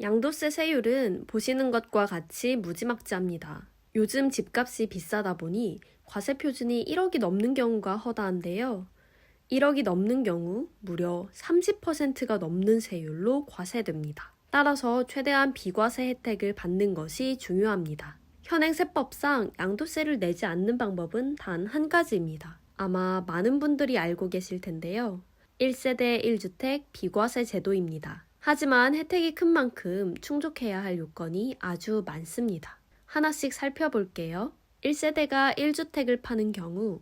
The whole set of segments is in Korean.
양도세 세율은 보시는 것과 같이 무지막지합니다. 요즘 집값이 비싸다 보니 과세 표준이 1억이 넘는 경우가 허다한데요. 1억이 넘는 경우 무려 30%가 넘는 세율로 과세됩니다. 따라서 최대한 비과세 혜택을 받는 것이 중요합니다. 현행 세법상 양도세를 내지 않는 방법은 단 한 가지입니다. 아마 많은 분들이 알고 계실 텐데요. 1세대 1주택 비과세 제도입니다. 하지만 혜택이 큰 만큼 충족해야 할 요건이 아주 많습니다. 하나씩 살펴볼게요. 1세대가 1주택을 파는 경우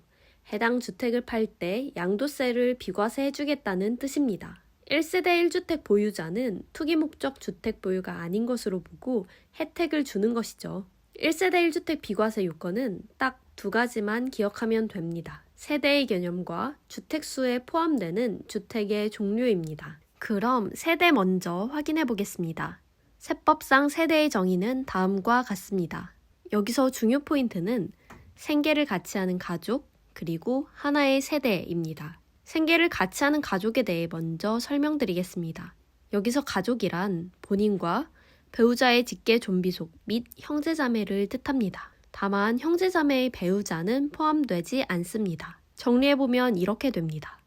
해당 주택을 팔 때 양도세를 비과세해 주겠다는 뜻입니다. 1세대 1주택 보유자는 투기 목적 주택 보유가 아닌 것으로 보고 혜택을 주는 것이죠. 1세대 1주택 비과세 요건은 딱 두 가지만 기억하면 됩니다. 세대의 개념과 주택수에 포함되는 주택의 종류입니다. 그럼 세대 먼저 확인해 보겠습니다. 세법상 세대의 정의는 다음과 같습니다. 여기서 중요 포인트는 생계를 같이 하는 가족, 그리고 하나의 세대입니다. 생계를 같이 하는 가족에 대해 먼저 설명드리겠습니다. 여기서 가족이란 본인과 배우자의 직계 존비속 및 형제자매를 뜻합니다. 다만 형제자매의 배우자는 포함되지 않습니다. 정리해보면 이렇게 됩니다.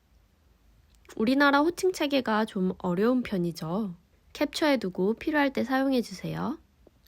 우리나라 호칭 체계가 좀 어려운 편이죠. 캡처해두고 필요할 때 사용해주세요.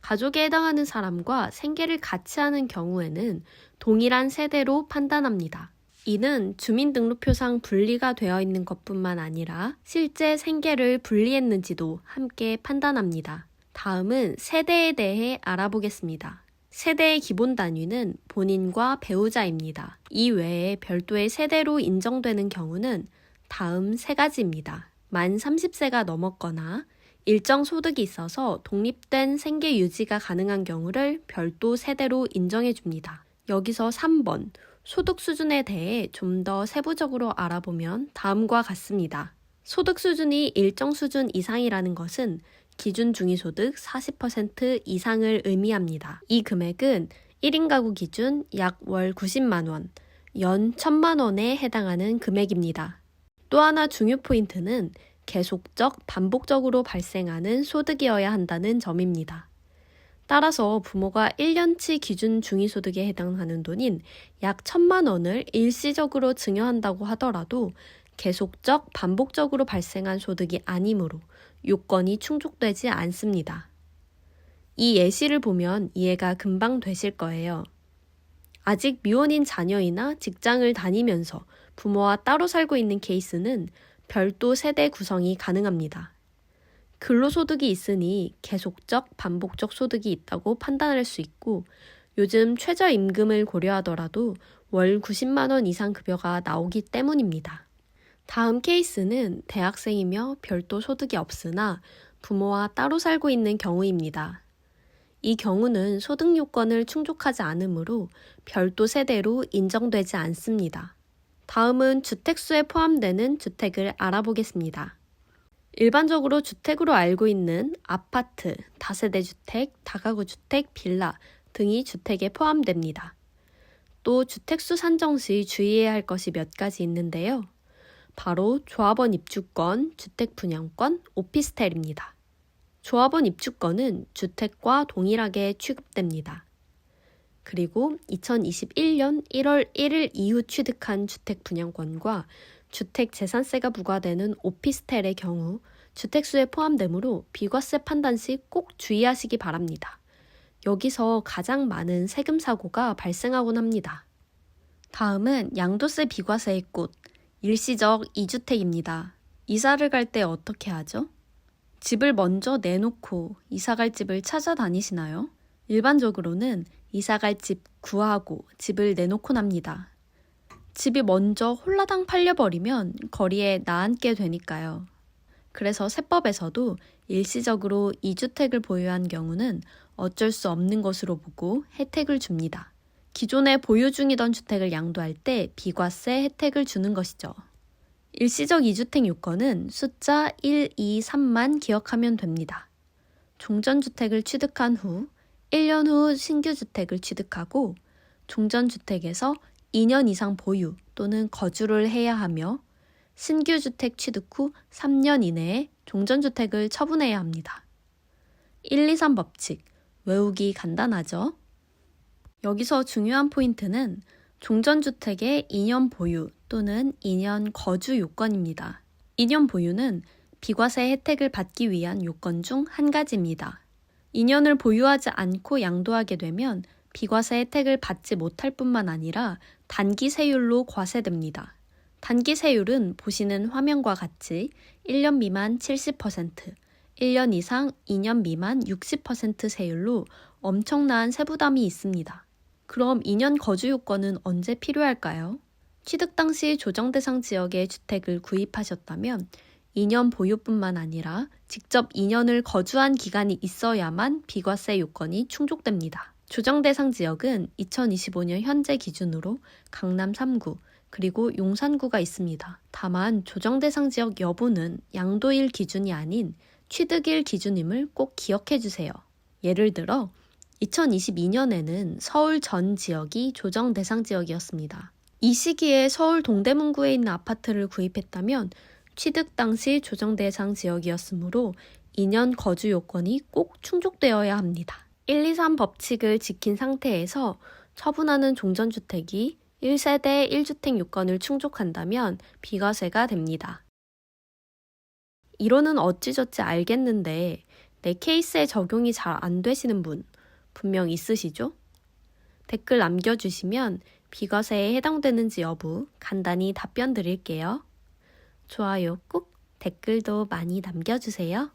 가족에 해당하는 사람과 생계를 같이 하는 경우에는 동일한 세대로 판단합니다. 이는 주민등록표상 분리가 되어 있는 것뿐만 아니라 실제 생계를 분리했는지도 함께 판단합니다. 다음은 세대에 대해 알아보겠습니다. 세대의 기본 단위는 본인과 배우자입니다. 이 외에 별도의 세대로 인정되는 경우는 다음 세 가지입니다. 만 30세가 넘었거나 일정 소득이 있어서 독립된 생계 유지가 가능한 경우를 별도 세대로 인정해 줍니다. 여기서 3번, 소득 수준에 대해 좀 더 세부적으로 알아보면 다음과 같습니다. 소득 수준이 일정 수준 이상이라는 것은 기준 중위소득 40% 이상을 의미합니다. 이 금액은 1인 가구 기준 약 월 90만 원, 연 1000만 원에 해당하는 금액입니다. 또 하나 중요 포인트는 계속적, 반복적으로 발생하는 소득이어야 한다는 점입니다. 따라서 부모가 1년치 기준 중위소득에 해당하는 돈인 약 1000만 원을 일시적으로 증여한다고 하더라도 계속적, 반복적으로 발생한 소득이 아니므로 요건이 충족되지 않습니다. 이 예시를 보면 이해가 금방 되실 거예요. 아직 미혼인 자녀이나 직장을 다니면서 부모와 따로 살고 있는 케이스는 별도 세대 구성이 가능합니다. 근로소득이 있으니 계속적, 반복적 소득이 있다고 판단할 수 있고 요즘 최저임금을 고려하더라도 월 90만 원 이상 급여가 나오기 때문입니다. 다음 케이스는 대학생이며 별도 소득이 없으나 부모와 따로 살고 있는 경우입니다. 이 경우는 소득 요건을 충족하지 않으므로 별도 세대로 인정되지 않습니다. 다음은 주택수에 포함되는 주택을 알아보겠습니다. 일반적으로 주택으로 알고 있는 아파트, 다세대 주택, 다가구 주택, 빌라 등이 주택에 포함됩니다. 또 주택수 산정 시 주의해야 할 것이 몇 가지 있는데요. 바로 조합원 입주권, 주택 분양권, 오피스텔입니다. 조합원 입주권은 주택과 동일하게 취급됩니다. 그리고 2021년 1월 1일 이후 취득한 주택 분양권과 주택 재산세가 부과되는 오피스텔의 경우 주택수에 포함되므로 비과세 판단 시 꼭 주의하시기 바랍니다. 여기서 가장 많은 세금 사고가 발생하곤 합니다. 다음은 양도세 비과세의 꽃, 일시적 2주택입니다. 이사를 갈 때 어떻게 하죠? 집을 먼저 내놓고 이사갈 집을 찾아다니시나요? 일반적으로는 이사갈 집 구하고 집을 내놓곤 합니다. 집이 먼저 홀라당 팔려버리면 거리에 나앉게 되니까요. 그래서 세법에서도 일시적으로 2주택을 보유한 경우는 어쩔 수 없는 것으로 보고 혜택을 줍니다. 기존에 보유 중이던 주택을 양도할 때 비과세 혜택을 주는 것이죠. 일시적 2주택 요건은 숫자 1, 2, 3만 기억하면 됩니다. 종전주택을 취득한 후 1년 후 신규 주택을 취득하고 종전주택에서 2년 이상 보유 또는 거주를 해야 하며 신규 주택 취득 후 3년 이내에 종전주택을 처분해야 합니다. 1, 2, 3 법칙. 외우기 간단하죠? 여기서 중요한 포인트는 종전주택의 2년 보유 또는 2년 거주 요건입니다. 2년 보유는 비과세 혜택을 받기 위한 요건 중 한 가지입니다. 2년을 보유하지 않고 양도하게 되면 비과세 혜택을 받지 못할 뿐만 아니라 단기 세율로 과세됩니다. 단기 세율은 보시는 화면과 같이 1년 미만 70%, 1년 이상 2년 미만 60% 세율로 엄청난 세부담이 있습니다. 그럼 2년 거주 요건은 언제 필요할까요? 취득 당시 조정 대상 지역의 주택을 구입하셨다면 2년 보유뿐만 아니라 직접 2년을 거주한 기간이 있어야만 비과세 요건이 충족됩니다. 조정 대상 지역은 2025년 현재 기준으로 강남 3구, 그리고 용산구가 있습니다. 다만 조정 대상 지역 여부는 양도일 기준이 아닌 취득일 기준임을 꼭 기억해 주세요. 예를 들어 2022년에는 서울 전 지역이 조정 대상 지역이었습니다. 이 시기에 서울 동대문구에 있는 아파트를 구입했다면 취득 당시 조정 대상 지역이었으므로 2년 거주 요건이 꼭 충족되어야 합니다. 1, 2, 3 법칙을 지킨 상태에서 처분하는 종전주택이 1세대 1주택 요건을 충족한다면 비과세가 됩니다. 이론은 어찌저찌 알겠는데 내 케이스에 적용이 잘 안 되시는 분 분명 있으시죠? 댓글 남겨주시면 비과세에 해당되는지 여부 간단히 답변 드릴게요. 좋아요 꾹, 댓글도 많이 남겨주세요.